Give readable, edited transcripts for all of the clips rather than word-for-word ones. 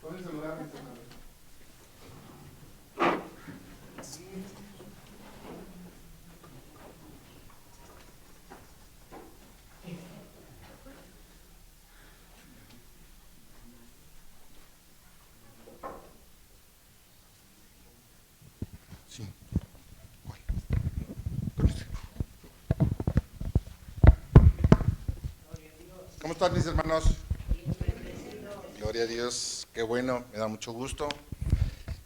Pueden saludar, mis hermanos. Sí. ¿Cómo están, mis hermanos? Gloria a Dios, qué bueno, me da mucho gusto.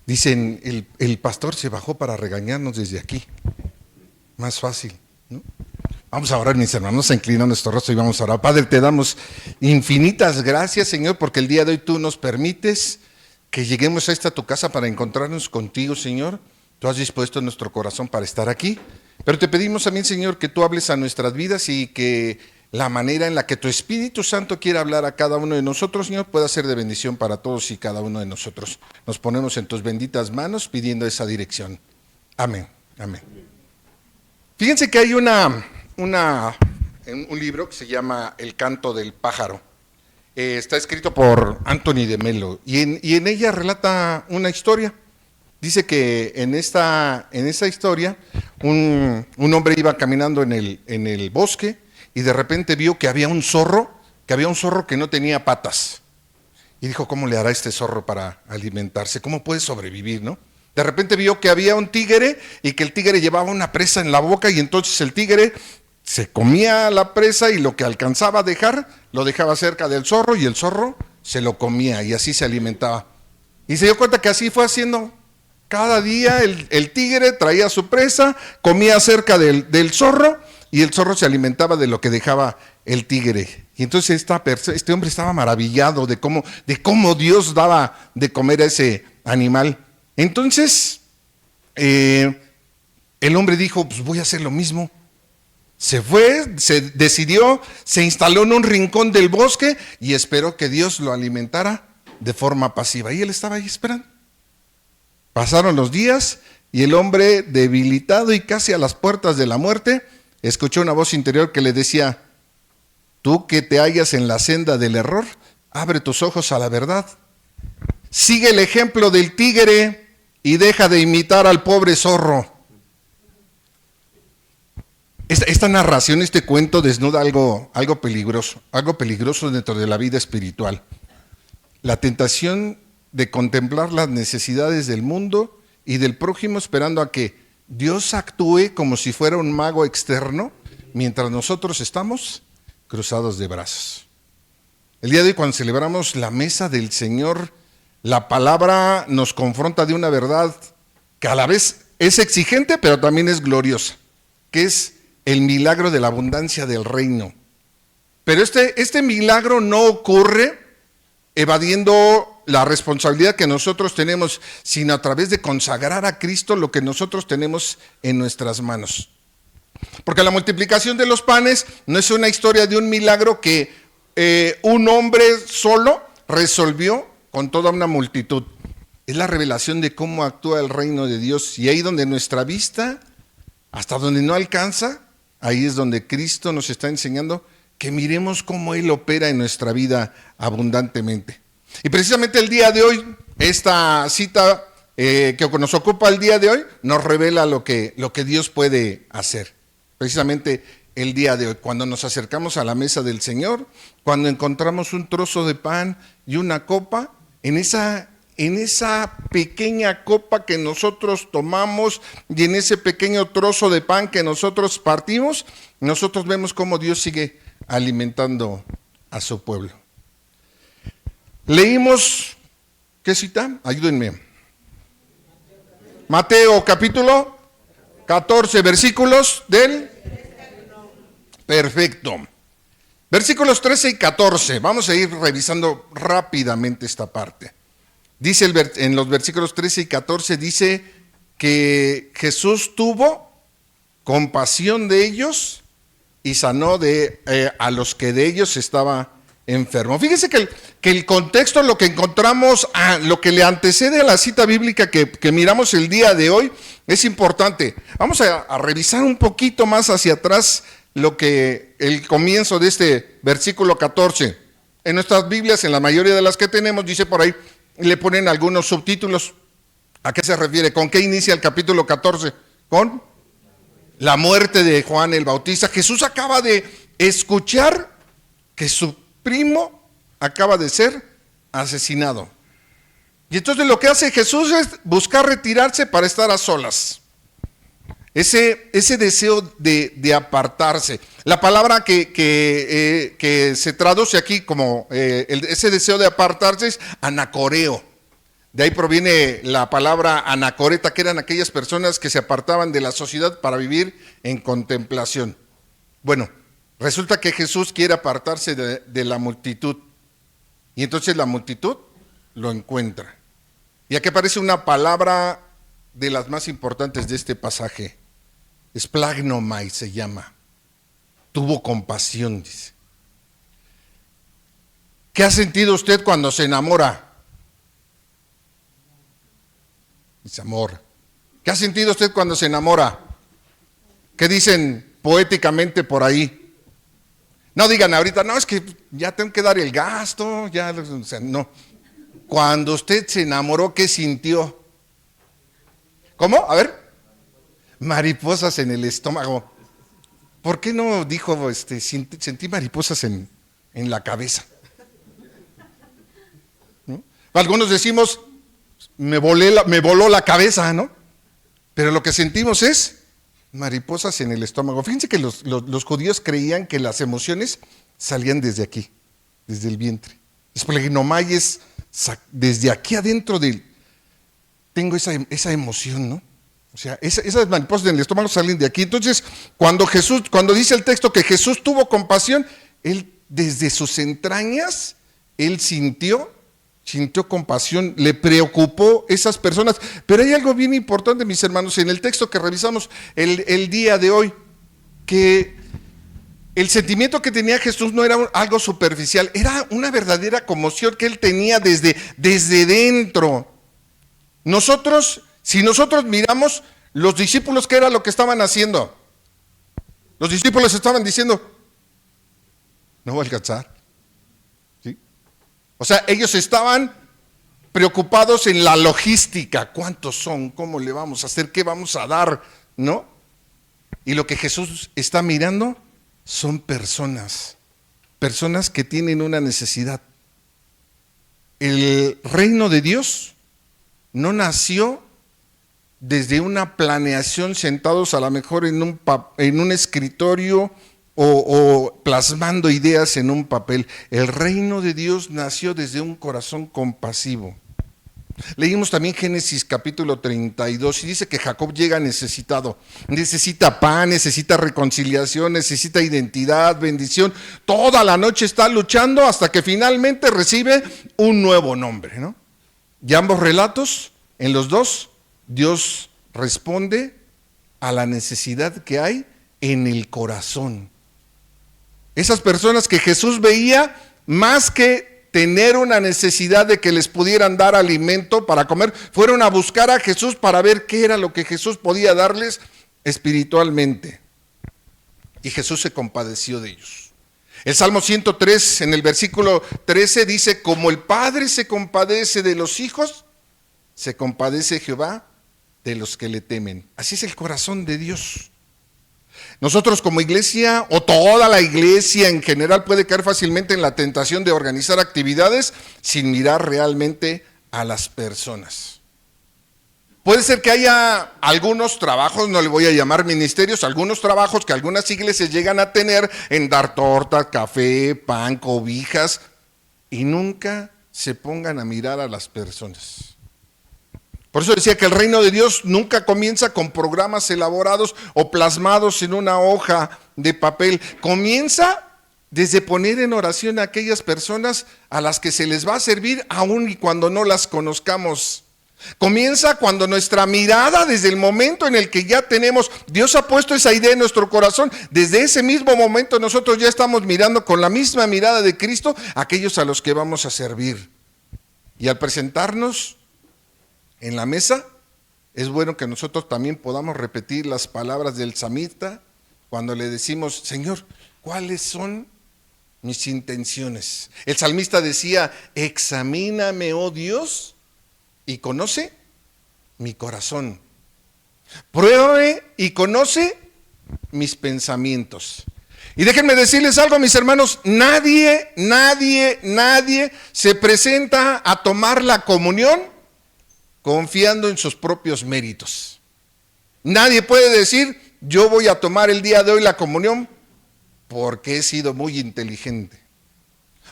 Dicen, el pastor se bajó para regañarnos desde aquí. Más fácil, ¿no? Vamos a orar, mis hermanos, a inclinar nuestro rostro y vamos a orar. Padre, te damos infinitas gracias, Señor, porque el día de hoy tú nos permites que lleguemos a esta tu casa para encontrarnos contigo, Señor. Tú has dispuesto nuestro corazón para estar aquí, pero te pedimos también, Señor, que tú hables a nuestras vidas y que la manera en la que tu Espíritu Santo quiera hablar a cada uno de nosotros, Señor, pueda ser de bendición para todos y cada uno de nosotros. Nos ponemos en tus benditas manos pidiendo esa dirección. Amén, amén. Fíjense que hay un libro que se llama El canto del pájaro. Está escrito por Anthony de Melo y en ella relata una historia. Dice que en esta historia un hombre iba caminando en el bosque y de repente vio que había un zorro que no tenía patas. Y dijo, ¿cómo le hará este zorro para alimentarse? ¿Cómo puede sobrevivir, no? De repente vio que había un tigre y que el tigre llevaba una presa en la boca y entonces el tigre se comía la presa y lo que alcanzaba a dejar, lo dejaba cerca del zorro y el zorro se lo comía y así se alimentaba. Y se dio cuenta que así fue haciendo. Cada día el tigre traía su presa, comía cerca del zorro y el zorro se alimentaba de lo que dejaba el tigre. Y entonces este hombre estaba maravillado de cómo Dios daba de comer a ese animal. Entonces el hombre dijo, pues voy a hacer lo mismo. Se fue, se decidió, se instaló en un rincón del bosque y esperó que Dios lo alimentara de forma pasiva. Y él estaba ahí esperando. Pasaron los días y el hombre, debilitado y casi a las puertas de la muerte, escuchó una voz interior que le decía, tú que te hallas en la senda del error, abre tus ojos a la verdad. Sigue el ejemplo del tigre y deja de imitar al pobre zorro. Esta narración, este cuento desnuda algo peligroso dentro de la vida espiritual. La tentación de contemplar las necesidades del mundo y del prójimo esperando a que Dios actúe como si fuera un mago externo, mientras nosotros estamos cruzados de brazos. El día de hoy, cuando celebramos la mesa del Señor, la palabra nos confronta de una verdad que a la vez es exigente, pero también es gloriosa, que es el milagro de la abundancia del reino. Pero este milagro no ocurre evadiendo la responsabilidad que nosotros tenemos, sino a través de consagrar a Cristo lo que nosotros tenemos en nuestras manos. Porque la multiplicación de los panes no es una historia de un milagro que un hombre solo resolvió con toda una multitud. Es la revelación de cómo actúa el reino de Dios. Y ahí donde nuestra vista, hasta donde no alcanza, ahí es donde Cristo nos está enseñando que miremos cómo Él opera en nuestra vida abundantemente. Y precisamente el día de hoy, esta cita que nos ocupa el día de hoy, nos revela lo que Dios puede hacer. Precisamente el día de hoy, cuando nos acercamos a la mesa del Señor, cuando encontramos un trozo de pan y una copa, en esa pequeña copa que nosotros tomamos y en ese pequeño trozo de pan que nosotros partimos, nosotros vemos cómo Dios sigue alimentando a su pueblo. Leímos, ¿qué cita? Ayúdenme. Mateo capítulo 14, versículos del... Perfecto. Versículos 13 y 14. Vamos a ir revisando rápidamente esta parte. Dice en los versículos 13 y 14, dice que Jesús tuvo compasión de ellos y sanó a los que de ellos estaba enfermo. Fíjense que el contexto, lo que encontramos, lo que le antecede a la cita bíblica que miramos el día de hoy, es importante. Vamos a revisar un poquito más hacia atrás el comienzo de este versículo 14. En nuestras Biblias, en la mayoría de las que tenemos, dice por ahí, le ponen algunos subtítulos. ¿A qué se refiere? ¿Con qué inicia el capítulo 14? Con la muerte de Juan el Bautista. Jesús acaba de escuchar que su primo acaba de ser asesinado. Y entonces lo que hace Jesús es buscar retirarse para estar a solas. Ese deseo de apartarse. La palabra que se traduce aquí como ese deseo de apartarse es anacoreo. De ahí proviene la palabra anacoreta, que eran aquellas personas que se apartaban de la sociedad para vivir en contemplación. Bueno, resulta que Jesús quiere apartarse de la multitud. Y entonces la multitud lo encuentra. Y aquí aparece una palabra de las más importantes de este pasaje. Esplagnomai se llama. Tuvo compasión, dice. ¿Qué ha sentido usted cuando se enamora? Dice amor. ¿Qué ha sentido usted cuando se enamora? ¿Qué dicen poéticamente por ahí? No digan ahorita, no, es que ya tengo que dar el gasto, ya, o sea, no. Cuando usted se enamoró, ¿qué sintió? ¿Cómo? A ver. Mariposas en el estómago. ¿Por qué no dijo, sentí mariposas en la cabeza? ¿No? Algunos decimos, me voló la cabeza, ¿no? Pero lo que sentimos es mariposas en el estómago. Fíjense que los judíos creían que las emociones salían desde aquí, desde el vientre. Esplagnomai es desde aquí adentro tengo esa emoción, ¿no? O sea, esas mariposas en el estómago salen de aquí. Entonces, cuando dice el texto que Jesús tuvo compasión, él desde sus entrañas, él sintió compasión, le preocupó esas personas. Pero hay algo bien importante, mis hermanos, en el texto que revisamos el día de hoy, que el sentimiento que tenía Jesús no era algo superficial, era una verdadera conmoción que él tenía desde dentro. Si nosotros miramos, los discípulos, ¿qué era lo que estaban haciendo? Los discípulos estaban diciendo, no voy a alcanzar. ¿Sí? O sea, ellos estaban preocupados en la logística. ¿Cuántos son? ¿Cómo le vamos a hacer? ¿Qué vamos a dar? ¿No? Y lo que Jesús está mirando son personas que tienen una necesidad. El reino de Dios no nació desde una planeación sentados a lo mejor en un escritorio o plasmando ideas en un papel. El reino de Dios nació desde un corazón compasivo. Leímos también Génesis capítulo 32 y dice que Jacob llega necesitado, necesita pan, necesita reconciliación, necesita identidad, bendición. Toda la noche está luchando hasta que finalmente recibe un nuevo nombre, ¿no? Y ambos relatos, en los dos, Dios responde a la necesidad que hay en el corazón. Esas personas que Jesús veía, más que tener una necesidad de que les pudieran dar alimento para comer, fueron a buscar a Jesús para ver qué era lo que Jesús podía darles espiritualmente. Y Jesús se compadeció de ellos. El Salmo 103, en el versículo 13, dice, como el Padre se compadece de los hijos, se compadece Jehová de los que le temen. Así es el corazón de Dios. Nosotros como iglesia, o toda la iglesia en general, puede caer fácilmente en la tentación de organizar actividades sin mirar realmente a las personas. Puede ser que haya algunos trabajos, no le voy a llamar ministerios, algunos trabajos que algunas iglesias llegan a tener en dar torta, café, pan, cobijas, y nunca se pongan a mirar a las personas. Por eso decía que el reino de Dios nunca comienza con programas elaborados o plasmados en una hoja de papel. Comienza desde poner en oración a aquellas personas a las que se les va a servir aun y cuando no las conozcamos. Comienza cuando nuestra mirada, desde el momento en el que ya tenemos, Dios ha puesto esa idea en nuestro corazón, desde ese mismo momento nosotros ya estamos mirando con la misma mirada de Cristo a aquellos a los que vamos a servir. Y al presentarnos en la mesa, es bueno que nosotros también podamos repetir las palabras del samita cuando le decimos, Señor, ¿cuáles son mis intenciones. El salmista decía, examíname, oh Dios, y conoce mi corazón. Pruébame y conoce mis pensamientos. Y déjenme decirles algo, mis hermanos, nadie se presenta a tomar la comunión confiando en sus propios méritos. Nadie puede decir, yo voy a tomar el día de hoy la comunión porque he sido muy inteligente,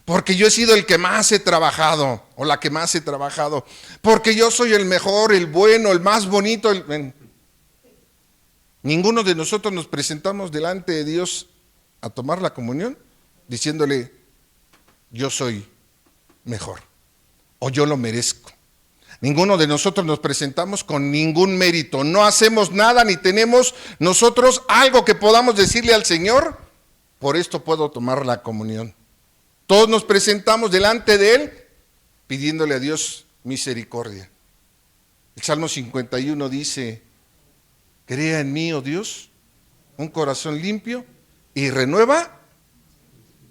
porque yo he sido el que más he trabajado o la que más he trabajado, porque yo soy el mejor, el bueno, el más bonito. Ninguno de nosotros nos presentamos delante de Dios a tomar la comunión diciéndole, yo soy mejor o yo lo merezco. Ninguno de nosotros nos presentamos con ningún mérito, no hacemos nada ni tenemos nosotros algo que podamos decirle al Señor, por esto puedo tomar la comunión. Todos nos presentamos delante de Él pidiéndole a Dios misericordia. El Salmo 51 dice, crea en mí, oh Dios, un corazón limpio y renueva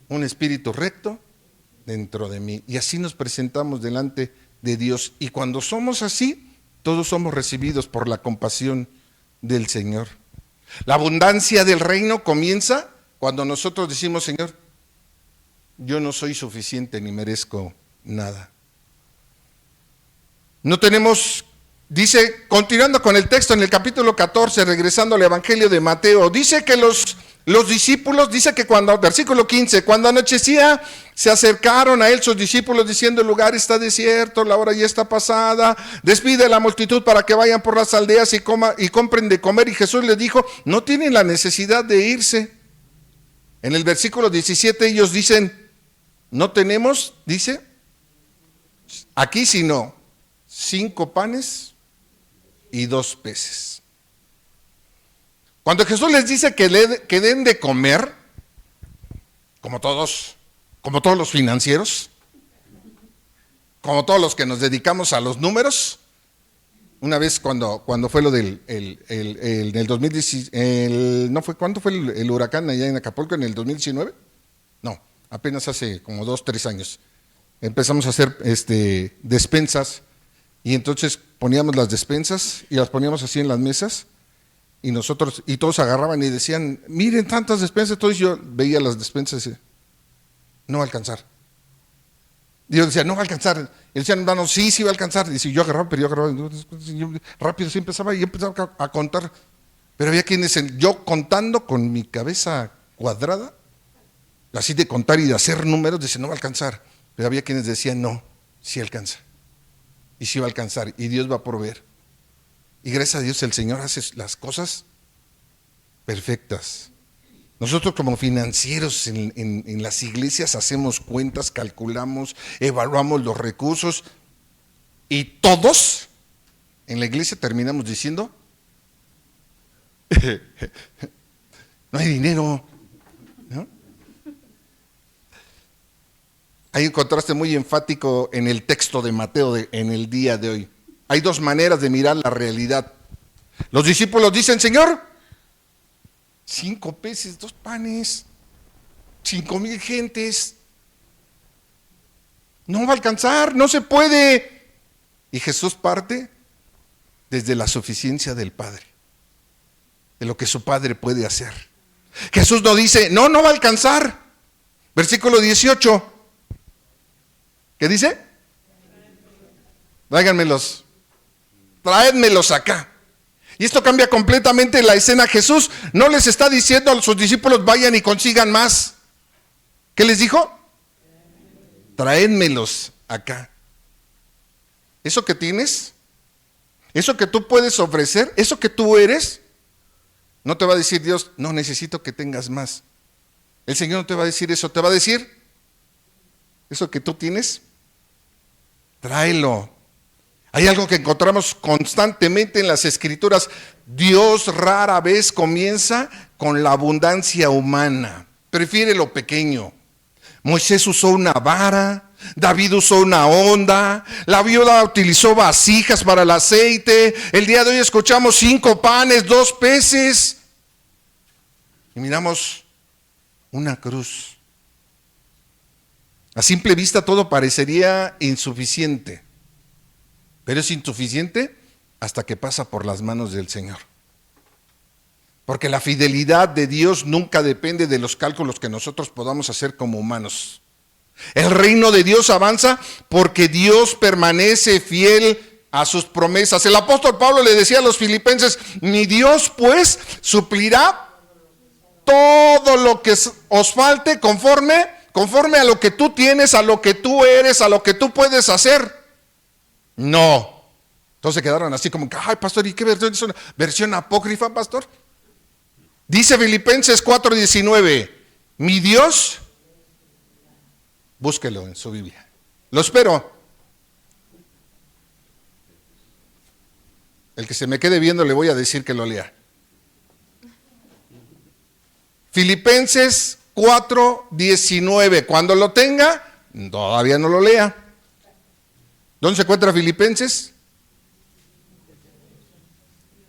un espíritu recto dentro de mí. Y así nos presentamos delante de Dios. Y cuando somos así, todos somos recibidos por la compasión del Señor. La abundancia del reino comienza cuando nosotros decimos, Señor, yo no soy suficiente ni merezco nada. No tenemos, dice, continuando con el texto en el capítulo 14, regresando al Evangelio de Mateo, dice que los discípulos, dice que cuando, versículo 15, cuando anochecía, se acercaron a él sus discípulos diciendo, el lugar está desierto, la hora ya está pasada, despide a la multitud para que vayan por las aldeas y compren de comer. Y Jesús les dijo, no tienen la necesidad de irse. En el versículo 17 ellos dicen, no tenemos, dice, aquí sino 5 panes y 2 peces. Cuando Jesús les dice que den de comer, como todos los financieros, como todos los que nos dedicamos a los números, una vez cuando fue lo del el 2010, no fue, ¿cuándo fue el huracán allá en Acapulco? ¿En el 2019? No, apenas hace como 2-3 años. Empezamos a hacer despensas y entonces poníamos las despensas y las poníamos así en las mesas. Y todos agarraban y decían, miren tantas despensas. Entonces yo veía las despensas y decía, no va a alcanzar. Y yo decía, no va a alcanzar. Y decían, hermano, sí va a alcanzar. Y si yo agarraba, pero yo agarraba, rápido sí empezaba y empezaba a contar. Pero había quienes, yo contando con mi cabeza cuadrada, así de contar y de hacer números, decía, no va a alcanzar. Pero había quienes decían, no, sí alcanza. Y sí va a alcanzar. Y Dios va a proveer. Y gracias a Dios el Señor hace las cosas perfectas. Nosotros como financieros en las iglesias hacemos cuentas, calculamos, evaluamos los recursos y todos en la iglesia terminamos diciendo, no hay dinero, ¿no? Hay un contraste muy enfático en el texto de Mateo en el día de hoy. Hay 2 maneras de mirar la realidad. Los discípulos dicen, Señor, 5 peces, 2 panes, 5,000 gentes. No va a alcanzar, no se puede. Y Jesús parte desde la suficiencia del Padre, de lo que su Padre puede hacer. Jesús no dice, no va a alcanzar. Versículo 18. ¿Qué dice? Traédmelos acá. Y esto cambia completamente la escena. Jesús no les está diciendo a sus discípulos, vayan y consigan más. ¿Qué les dijo? Traédmelos acá. Eso que tienes, eso que tú puedes ofrecer, eso que tú eres, no te va a decir Dios, no necesito que tengas más. El Señor no te va a decir eso, te va a decir, eso que tú tienes, tráelo. Hay algo que encontramos constantemente en las Escrituras. Dios rara vez comienza con la abundancia humana. Prefiere lo pequeño. Moisés usó una vara, David usó una honda, la viuda utilizó vasijas para el aceite. El día de hoy escuchamos 5 panes, 2 peces. Y miramos una cruz. A simple vista todo parecería insuficiente, pero es insuficiente hasta que pasa por las manos del Señor. Porque la fidelidad de Dios nunca depende de los cálculos que nosotros podamos hacer como humanos. El reino de Dios avanza porque Dios permanece fiel a sus promesas. El apóstol Pablo le decía a los filipenses: mi Dios pues suplirá todo lo que os falte conforme a lo que tú tienes, a lo que tú eres, a lo que tú puedes hacer. No. Entonces quedaron así como, ay, pastor, ¿y qué versión es una versión apócrifa, pastor? Dice Filipenses 4:19, mi Dios, búsquelo en su Biblia. Lo espero. El que se me quede viendo le voy a decir que lo lea. Filipenses 4:19. Cuando lo tenga, todavía no lo lea. ¿Dónde se encuentra Filipenses?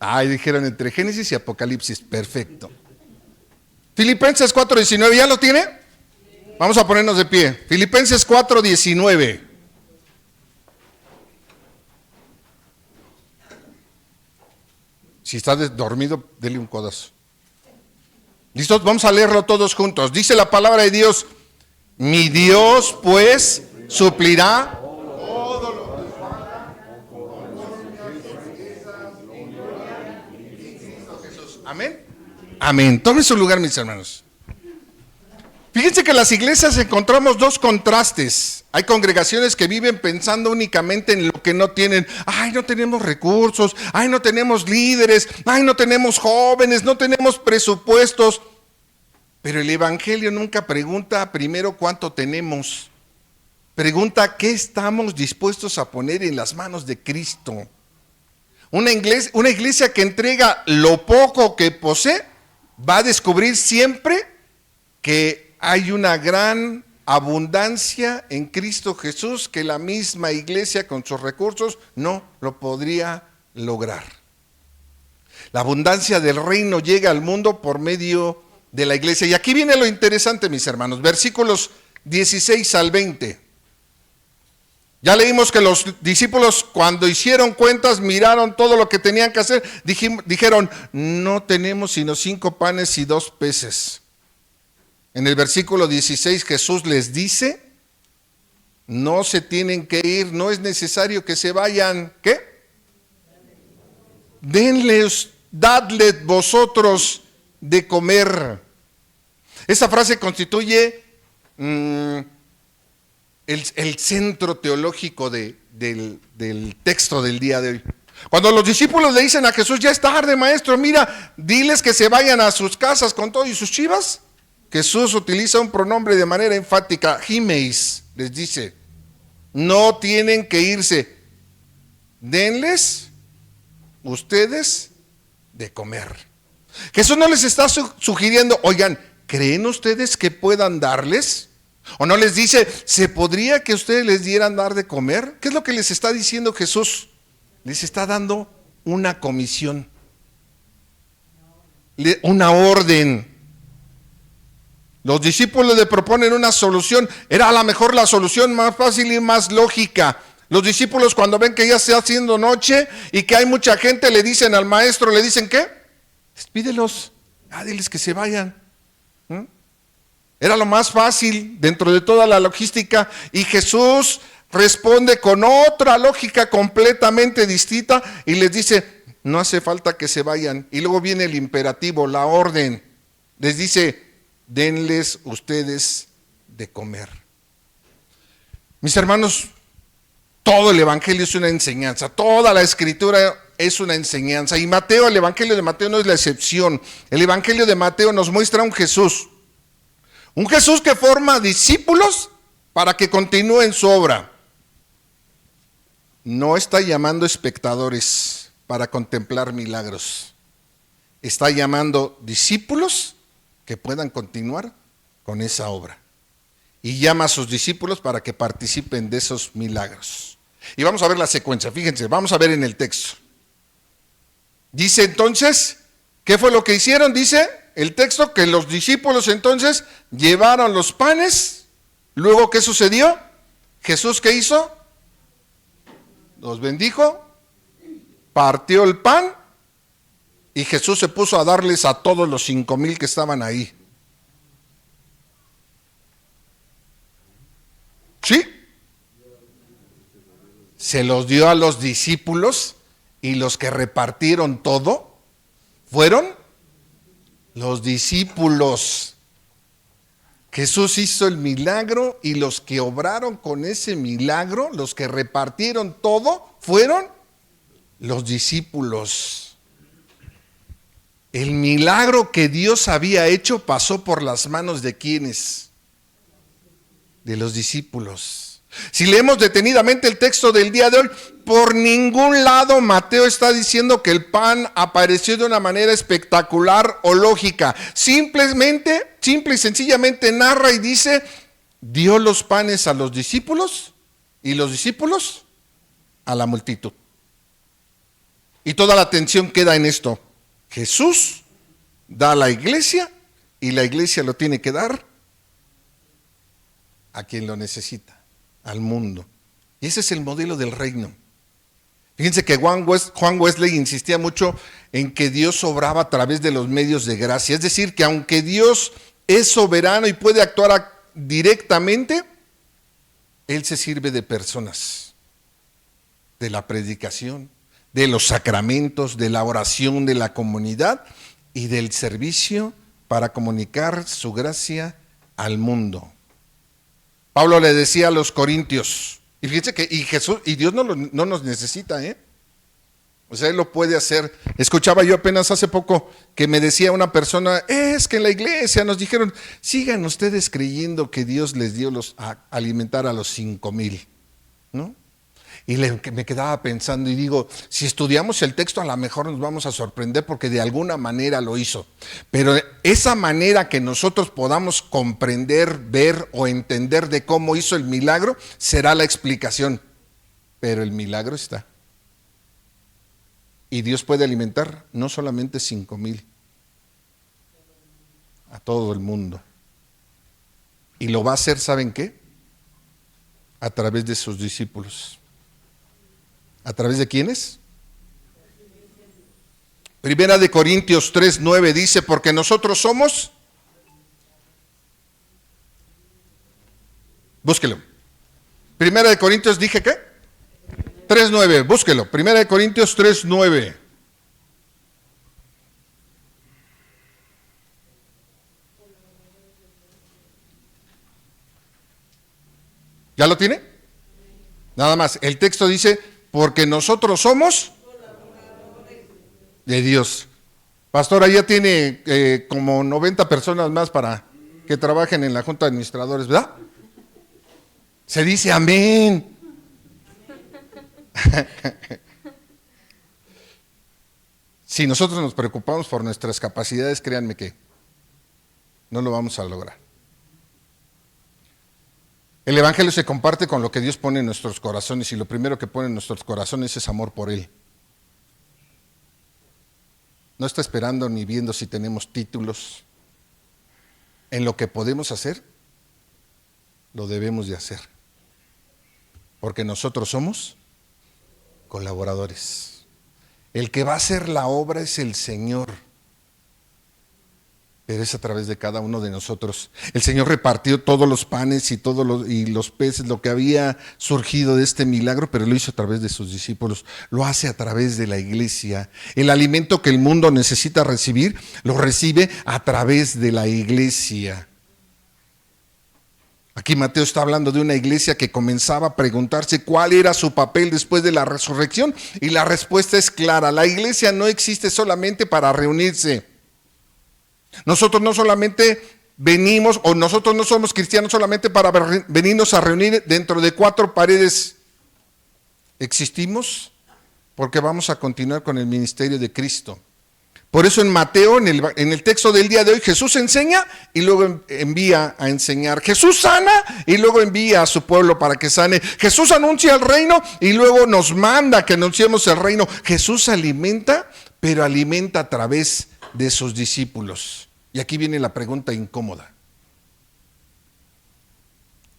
Ay, dijeron entre Génesis y Apocalipsis. Perfecto. Filipenses 4:19, ¿ya lo tiene? Vamos a ponernos de pie. Filipenses 4:19. Si está dormido, dele un codazo. ¿Listos? Vamos a leerlo todos juntos. Dice la palabra de Dios: mi Dios pues suplirá todo lo que falta con Jesús. Amén. Amén. Tomen su lugar, mis hermanos. Fíjense que en las iglesias encontramos dos contrastes. Hay congregaciones que viven pensando únicamente en lo que no tienen. Ay, no tenemos recursos. Ay, no tenemos líderes. Ay, no tenemos jóvenes. No tenemos presupuestos. Pero el evangelio nunca pregunta primero cuánto tenemos. Pregunta qué estamos dispuestos a poner en las manos de Cristo. Una iglesia que entrega lo poco que posee va a descubrir siempre que hay una gran abundancia en Cristo Jesús que la misma iglesia con sus recursos no lo podría lograr. La abundancia del reino llega al mundo por medio de la iglesia. Y aquí viene lo interesante, mis hermanos, versículos 16 al 20. Ya leímos que los discípulos, cuando hicieron cuentas, miraron todo lo que tenían que hacer, dijeron, no tenemos sino 5 panes y 2 peces. En el versículo 16 Jesús les dice, no se tienen que ir, no es necesario que se vayan. ¿Qué? Dadles vosotros de comer. Esa frase constituye el centro teológico del texto del día de hoy. Cuando los discípulos le dicen a Jesús, ya es tarde, maestro, mira, diles que se vayan a sus casas con todo y sus chivas. Jesús utiliza un pronombre de manera enfática, himeis, les dice, no tienen que irse, denles ustedes de comer. Jesús no les está sugiriendo, oigan, ¿creen ustedes que puedan darles? O no les dice, ¿se podría que ustedes les dieran dar de comer? ¿Qué es lo que les está diciendo Jesús? Les está dando una comisión, una orden. Los discípulos le proponen una solución, era a lo mejor la solución más fácil y más lógica. Los discípulos cuando ven que ya se está haciendo noche y que hay mucha gente, le dicen al maestro, le dicen ¿qué? Despídelos, diles que se vayan. Era lo más fácil dentro de toda la logística y Jesús responde con otra lógica completamente distinta y les dice, no hace falta que se vayan. Y luego viene el imperativo, la orden. Les dice, denles ustedes de comer. Mis hermanos, todo el evangelio es una enseñanza, toda la escritura es una enseñanza y Mateo, el evangelio de Mateo no es la excepción. El evangelio de Mateo nos muestra un Jesús que forma discípulos para que continúen su obra. No está llamando espectadores para contemplar milagros, está llamando discípulos que puedan continuar con esa obra. Y llama a sus discípulos para que participen de esos milagros. Y vamos a ver la secuencia, fíjense, vamos a ver en el texto. Dice entonces, ¿qué fue lo que hicieron? Dice el texto que los discípulos entonces llevaron los panes Luego, ¿qué sucedió? Jesús, ¿qué hizo? Los bendijo, partió el pan y Jesús se puso a darles a todos los 5,000 que estaban ahí. ¿Sí? Se los dio a los discípulos y los que repartieron todo fueron los discípulos. Jesús hizo el milagro y los que obraron con ese milagro, los que repartieron todo, fueron los discípulos. El milagro que Dios había hecho pasó por las manos de ¿quiénes? De los discípulos. Si leemos detenidamente el texto del día de hoy, por ningún lado Mateo está diciendo que el pan apareció de una manera espectacular o lógica. Simple y sencillamente narra y dice, dio los panes a los discípulos y los discípulos a la multitud. Y toda la atención queda en esto. Jesús da a la iglesia y la iglesia lo tiene que dar a quien lo necesita, al mundo. Y ese es el modelo del reino. Fíjense que Juan Wesley insistía mucho en que Dios obraba a través de los medios de gracia. Es decir, que aunque Dios es soberano y puede actuar directamente, Él se sirve de personas, de la predicación, de los sacramentos, de la oración de la comunidad y del servicio para comunicar su gracia al mundo. Pablo le decía a los corintios, y fíjense que Dios no nos necesita, o sea, Él lo puede hacer. Escuchaba yo apenas hace poco que me decía una persona, es que en la iglesia nos dijeron, sigan ustedes creyendo que Dios les dio a alimentar a los 5,000, ¿no? Y me quedaba pensando y digo, si estudiamos el texto a lo mejor nos vamos a sorprender porque de alguna manera lo hizo. Pero esa manera que nosotros podamos comprender, ver o entender de cómo hizo el milagro será la explicación. Pero el milagro está. Y Dios puede alimentar no solamente 5,000, a todo el mundo. Y lo va a hacer, ¿saben qué? A través de sus discípulos. ¿A través de quiénes? Primera de Corintios 3:9 dice, porque nosotros somos, búsquelo. Primera de Corintios, ¿dije qué? 3:9, búsquelo. Primera de Corintios 3:9. ¿Ya lo tiene? Nada más, el texto dice, porque nosotros somos de Dios. Pastora, ya tiene como 90 personas más para que trabajen en la Junta de Administradores, ¿verdad? Se dice amén. Si nosotros nos preocupamos por nuestras capacidades, créanme que no lo vamos a lograr. El Evangelio se comparte con lo que Dios pone en nuestros corazones y lo primero que pone en nuestros corazones es amor por Él. No está esperando ni viendo si tenemos títulos. En lo que podemos hacer, lo debemos de hacer. Porque nosotros somos colaboradores. El que va a hacer la obra es el Señor. Pero es a través de cada uno de nosotros. El Señor repartió todos los panes y los peces, lo que había surgido de este milagro, pero lo hizo a través de sus discípulos. Lo hace a través de la iglesia. El alimento que el mundo necesita recibir, lo recibe a través de la iglesia. Aquí Mateo está hablando de una iglesia que comenzaba a preguntarse cuál era su papel después de la resurrección, y la respuesta es clara. La iglesia no existe solamente para reunirse. Nosotros no solamente venimos, o nosotros no somos cristianos solamente para venirnos a reunir dentro de 4 paredes. Existimos porque vamos a continuar con el ministerio de Cristo. Por eso en Mateo, en el texto del día de hoy, Jesús enseña y luego envía a enseñar. Jesús sana y luego envía a su pueblo para que sane. Jesús anuncia el reino y luego nos manda que anunciemos el reino. Jesús alimenta, pero alimenta a través de sus discípulos. Y aquí viene la pregunta incómoda.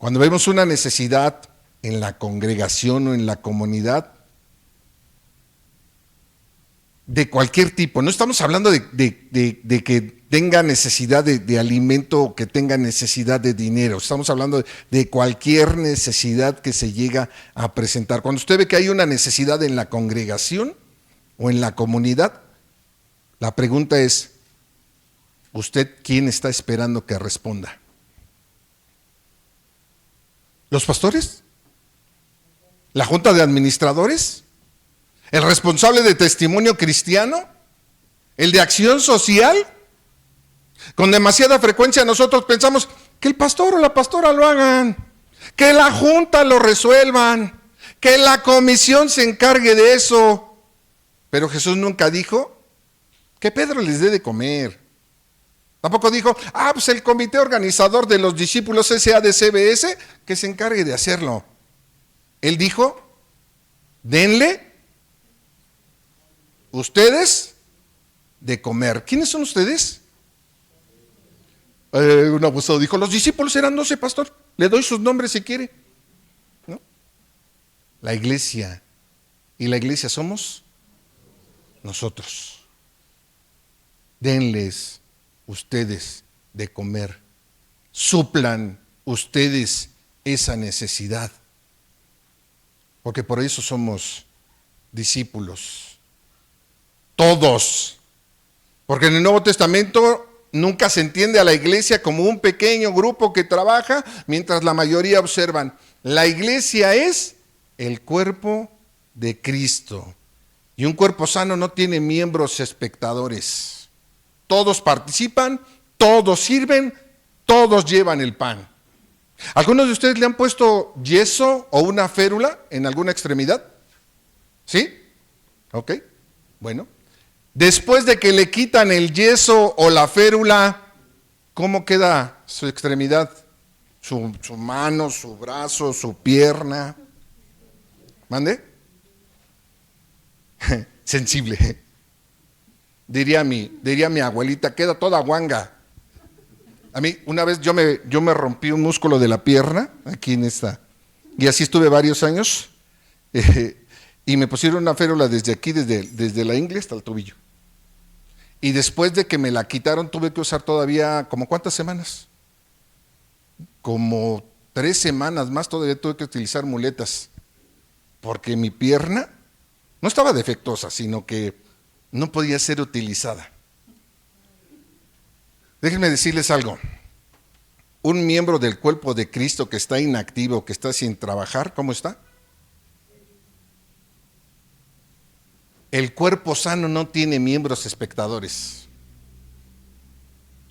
Cuando vemos una necesidad en la congregación o en la comunidad, de cualquier tipo, no estamos hablando de que tenga necesidad de alimento o que tenga necesidad de dinero, estamos hablando de cualquier necesidad que se llega a presentar. Cuando usted ve que hay una necesidad en la congregación o en la comunidad, la pregunta es, ¿usted quién está esperando que responda? ¿Los pastores? ¿La junta de administradores? ¿El responsable de testimonio cristiano? ¿El de acción social? Con demasiada frecuencia nosotros pensamos que el pastor o la pastora lo hagan, que la junta lo resuelvan, que la comisión se encargue de eso. Pero Jesús nunca dijo que Pedro les dé de comer. Tampoco dijo, pues el comité organizador de los discípulos SADCBS que se encargue de hacerlo. Él dijo, denle ustedes de comer. ¿Quiénes son ustedes? Un abusado dijo, los discípulos eran 12, pastor. Le doy sus nombres si quiere. ¿No? La iglesia. ¿Y la iglesia somos? Nosotros. Denles ustedes de comer. Suplan ustedes esa necesidad. Porque por eso somos discípulos. Todos. Porque en el Nuevo Testamento nunca se entiende a la iglesia como un pequeño grupo que trabaja mientras la mayoría observan. La iglesia es el cuerpo de Cristo. Y un cuerpo sano no tiene miembros espectadores. Todos participan, todos sirven, todos llevan el pan. ¿Algunos de ustedes le han puesto yeso o una férula en alguna extremidad? ¿Sí? Ok, bueno. Después de que le quitan el yeso o la férula, ¿cómo queda su extremidad? Su mano, su brazo, su pierna. ¿Mande? Sensible. Diría mi abuelita, queda toda guanga. A mí, una vez yo me rompí un músculo de la pierna, aquí en esta, y así estuve varios años, y me pusieron una férula desde aquí, desde la ingle hasta el tobillo. Y después de que me la quitaron, tuve que usar todavía, ¿como cuántas semanas? Como 3 semanas más todavía tuve que utilizar muletas, porque mi pierna no estaba defectuosa, sino que no podía ser utilizada. Déjenme decirles algo. Un miembro del cuerpo de Cristo que está inactivo, que está sin trabajar, ¿cómo está? El cuerpo sano no tiene miembros espectadores.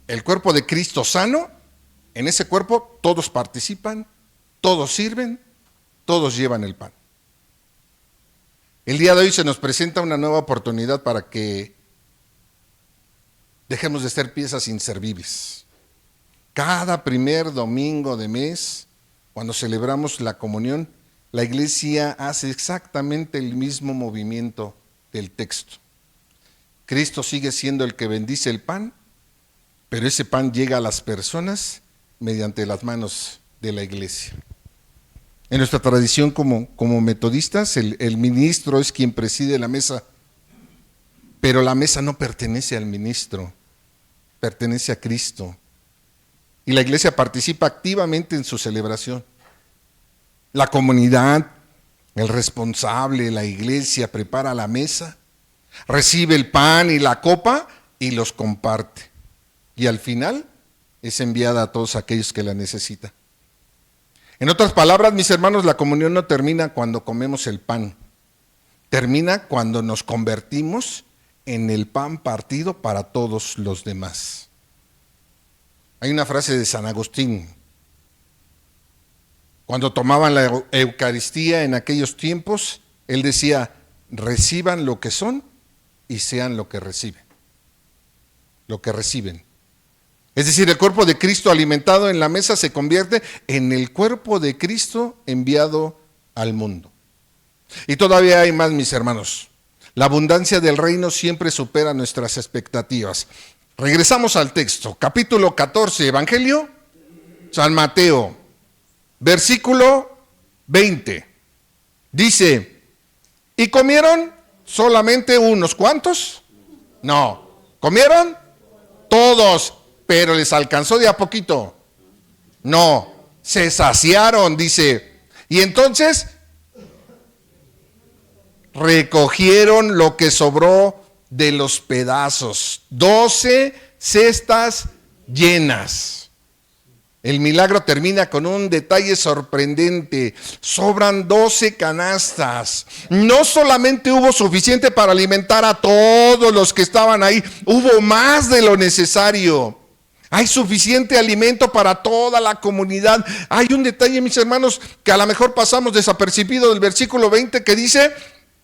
El cuerpo de Cristo sano, en ese cuerpo todos participan, todos sirven, todos llevan el pan. El día de hoy se nos presenta una nueva oportunidad para que dejemos de ser piezas inservibles. Cada primer domingo de mes, cuando celebramos la comunión, la iglesia hace exactamente el mismo movimiento del texto. Cristo sigue siendo el que bendice el pan, pero ese pan llega a las personas mediante las manos de la iglesia. En nuestra tradición como metodistas, el ministro es quien preside la mesa, pero la mesa no pertenece al ministro, pertenece a Cristo. Y la iglesia participa activamente en su celebración. La comunidad, el responsable, la iglesia prepara la mesa, recibe el pan y la copa y los comparte. Y al final es enviada a todos aquellos que la necesitan. En otras palabras, mis hermanos, la comunión no termina cuando comemos el pan. Termina cuando nos convertimos en el pan partido para todos los demás. Hay una frase de San Agustín. Cuando tomaban la Eucaristía en aquellos tiempos, él decía, reciban lo que son y sean lo que reciben. Lo que reciben. Es decir, el cuerpo de Cristo alimentado en la mesa se convierte en el cuerpo de Cristo enviado al mundo. Y todavía hay más, mis hermanos. La abundancia del reino siempre supera nuestras expectativas. Regresamos al texto, capítulo 14, Evangelio, San Mateo. versículo 20. Dice, ¿y comieron solamente unos cuantos? No, comieron todos, pero les alcanzó de a poquito. No, se saciaron, dice. Y entonces recogieron lo que sobró de los pedazos, 12 cestas llenas. El milagro termina con un detalle sorprendente. Sobran 12 canastas. No solamente hubo suficiente para alimentar a todos los que estaban ahí, hubo más de lo necesario. Hay suficiente alimento para toda la comunidad. Hay un detalle, mis hermanos, que a lo mejor pasamos desapercibido del versículo 20 que dice,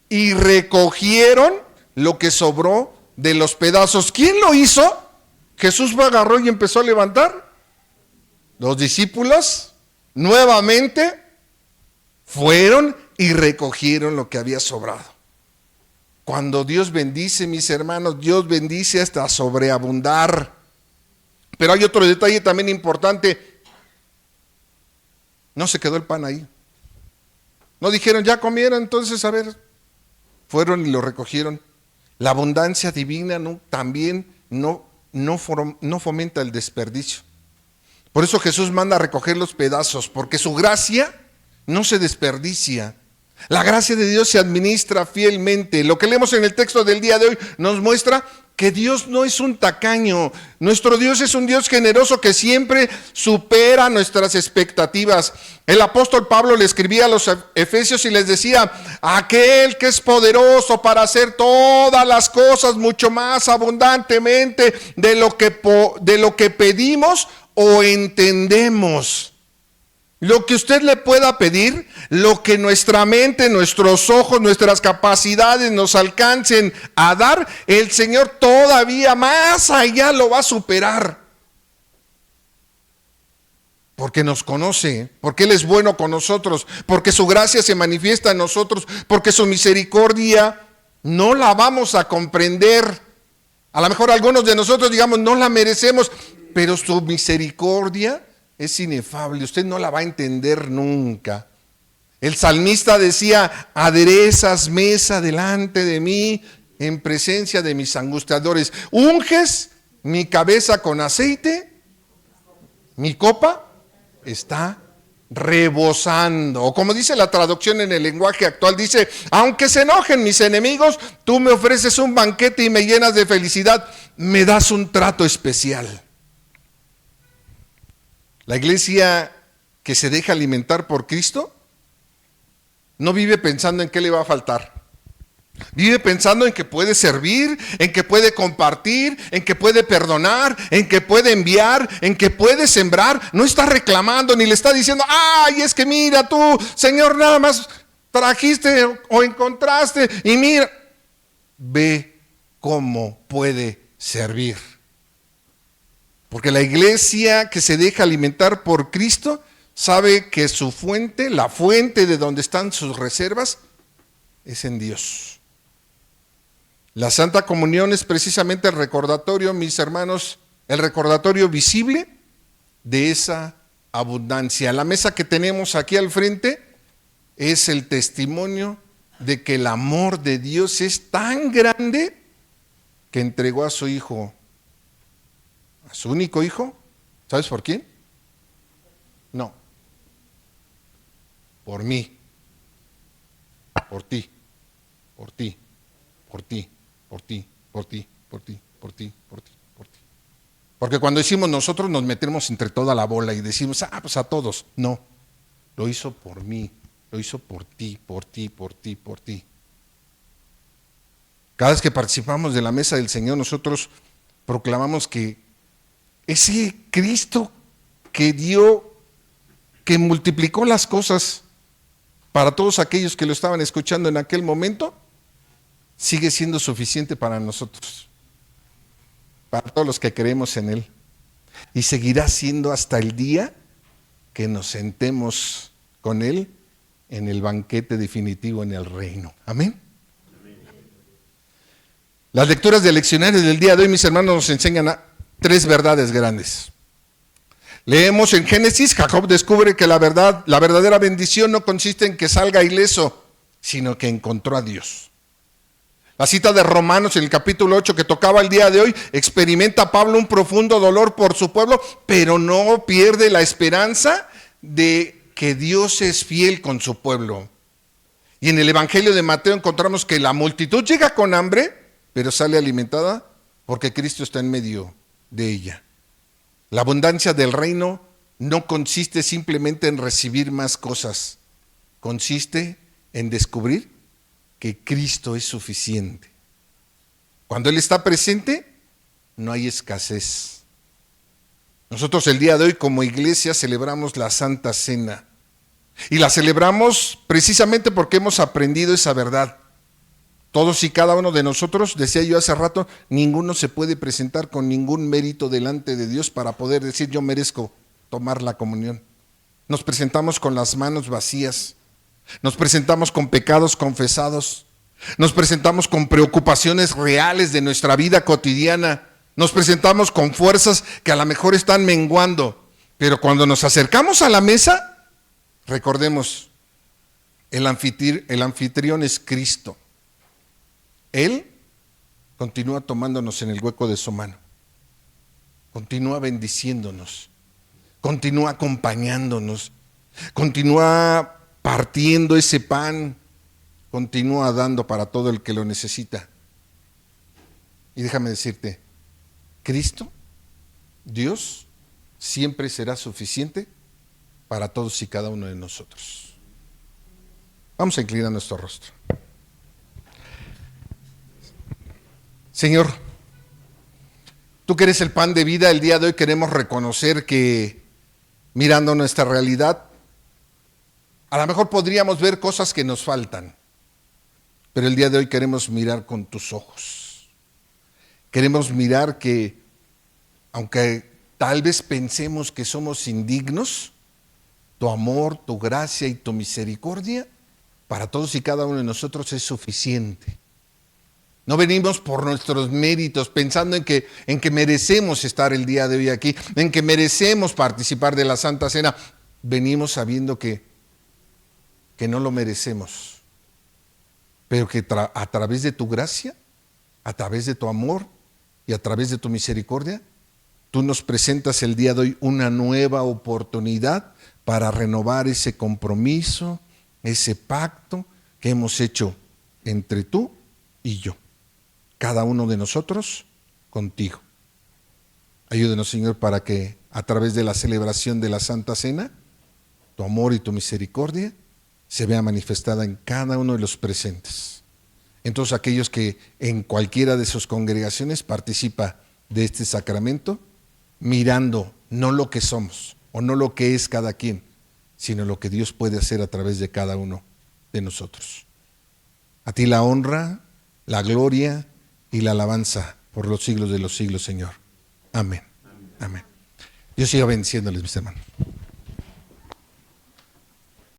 y recogieron lo que sobró de los pedazos. ¿Quién lo hizo? Jesús agarró y empezó a levantar. Los discípulos nuevamente fueron y recogieron lo que había sobrado. Cuando Dios bendice, mis hermanos, Dios bendice hasta sobreabundar. Pero hay otro detalle también importante. No se quedó el pan ahí. No dijeron, ya comieron, entonces a ver. Fueron y lo recogieron. La abundancia divina también no fomenta el desperdicio. Por eso Jesús manda a recoger los pedazos, porque su gracia no se desperdicia. La gracia de Dios se administra fielmente. Lo que leemos en el texto del día de hoy nos muestra que Dios no es un tacaño. Nuestro Dios es un Dios generoso que siempre supera nuestras expectativas. El apóstol Pablo le escribía a los efesios y les decía, aquel que es poderoso para hacer todas las cosas mucho más abundantemente de lo que pedimos o entendemos. Lo que usted le pueda pedir, lo que nuestra mente, nuestros ojos, nuestras capacidades nos alcancen a dar, el Señor todavía más allá lo va a superar. Porque nos conoce, porque Él es bueno con nosotros, porque su gracia se manifiesta en nosotros, porque su misericordia no la vamos a comprender. A lo mejor algunos de nosotros digamos no la merecemos, pero su misericordia es inefable, usted no la va a entender nunca. El salmista decía, aderezas mesa delante de mí en presencia de mis angustiadores. Unges mi cabeza con aceite, mi copa está rebosando. O como dice la traducción en el lenguaje actual, dice, aunque se enojen mis enemigos, tú me ofreces un banquete y me llenas de felicidad, me das un trato especial. La iglesia que se deja alimentar por Cristo no vive pensando en qué le va a faltar. Vive pensando en que puede servir, en que puede compartir, en que puede perdonar, en que puede enviar, en que puede sembrar. No está reclamando ni le está diciendo, ay, es que mira tú, Señor, nada más trajiste o encontraste y mira. Ve cómo puede servir. Porque la iglesia que se deja alimentar por Cristo sabe que su fuente, la fuente de donde están sus reservas, es en Dios. La Santa Comunión es precisamente el recordatorio, mis hermanos, el recordatorio visible de esa abundancia. La mesa que tenemos aquí al frente es el testimonio de que el amor de Dios es tan grande que entregó a su Hijo, a su único Hijo. ¿Sabes por quién? No. Por mí. Por ti. Por ti. Por ti. Por ti. Por ti. Por ti. Por ti. Por ti. Por ti. Porque cuando decimos nosotros nos metemos entre toda la bola y decimos, pues a todos. No. Lo hizo por mí. Lo hizo por ti. Por ti. Por ti. Por ti. Cada vez que participamos de la mesa del Señor, nosotros proclamamos que ese Cristo que dio, que multiplicó las cosas para todos aquellos que lo estaban escuchando en aquel momento, sigue siendo suficiente para nosotros, para todos los que creemos en Él. Y seguirá siendo hasta el día que nos sentemos con Él en el banquete definitivo en el reino. Amén. Las lecturas del leccionario del día de hoy, mis hermanos, nos enseñan 3 verdades grandes. Leemos en Génesis, Jacob descubre que la verdadera bendición no consiste en que salga ileso, sino que encontró a Dios. La cita de Romanos en el capítulo 8 que tocaba el día de hoy, experimenta Pablo un profundo dolor por su pueblo, pero no pierde la esperanza de que Dios es fiel con su pueblo. Y en el Evangelio de Mateo encontramos que la multitud llega con hambre, pero sale alimentada porque Cristo está en medio de ella. La abundancia del reino no consiste simplemente en recibir más cosas, consiste en descubrir que Cristo es suficiente. Cuando Él está presente, no hay escasez. Nosotros el día de hoy como iglesia celebramos la Santa Cena y la celebramos precisamente porque hemos aprendido esa verdad. Todos y cada uno de nosotros, decía yo hace rato, ninguno se puede presentar con ningún mérito delante de Dios para poder decir yo merezco tomar la comunión. Nos presentamos con las manos vacías, nos presentamos con pecados confesados, nos presentamos con preocupaciones reales de nuestra vida cotidiana, nos presentamos con fuerzas que a lo mejor están menguando, pero cuando nos acercamos a la mesa, recordemos, el anfitrión es Cristo. Él continúa tomándonos en el hueco de su mano, continúa bendiciéndonos, continúa acompañándonos, continúa partiendo ese pan, continúa dando para todo el que lo necesita. Y déjame decirte, Cristo, Dios, siempre será suficiente para todos y cada uno de nosotros. Vamos a inclinar nuestro rostro. Señor, tú que eres el pan de vida, el día de hoy queremos reconocer que mirando nuestra realidad, a lo mejor podríamos ver cosas que nos faltan, pero el día de hoy queremos mirar con tus ojos. Queremos mirar que, aunque tal vez pensemos que somos indignos, tu amor, tu gracia y tu misericordia para todos y cada uno de nosotros es suficiente. No venimos por nuestros méritos pensando en que merecemos estar el día de hoy aquí, en que merecemos participar de la Santa Cena. Venimos sabiendo que no lo merecemos, pero que a través de tu gracia, a través de tu amor y a través de tu misericordia, tú nos presentas el día de hoy una nueva oportunidad para renovar ese compromiso, ese pacto que hemos hecho entre tú y yo. Cada uno de nosotros contigo. Ayúdenos, Señor, para que a través de la celebración de la Santa Cena, tu amor y tu misericordia se vea manifestada en cada uno de los presentes. En todos aquellos que en cualquiera de sus congregaciones participa de este sacramento, mirando no lo que somos o no lo que es cada quien, sino lo que Dios puede hacer a través de cada uno de nosotros. A ti la honra, la gloria y la alabanza por los siglos de los siglos, Señor. Amén. Amén. Dios siga bendiciéndoles, mis hermanos.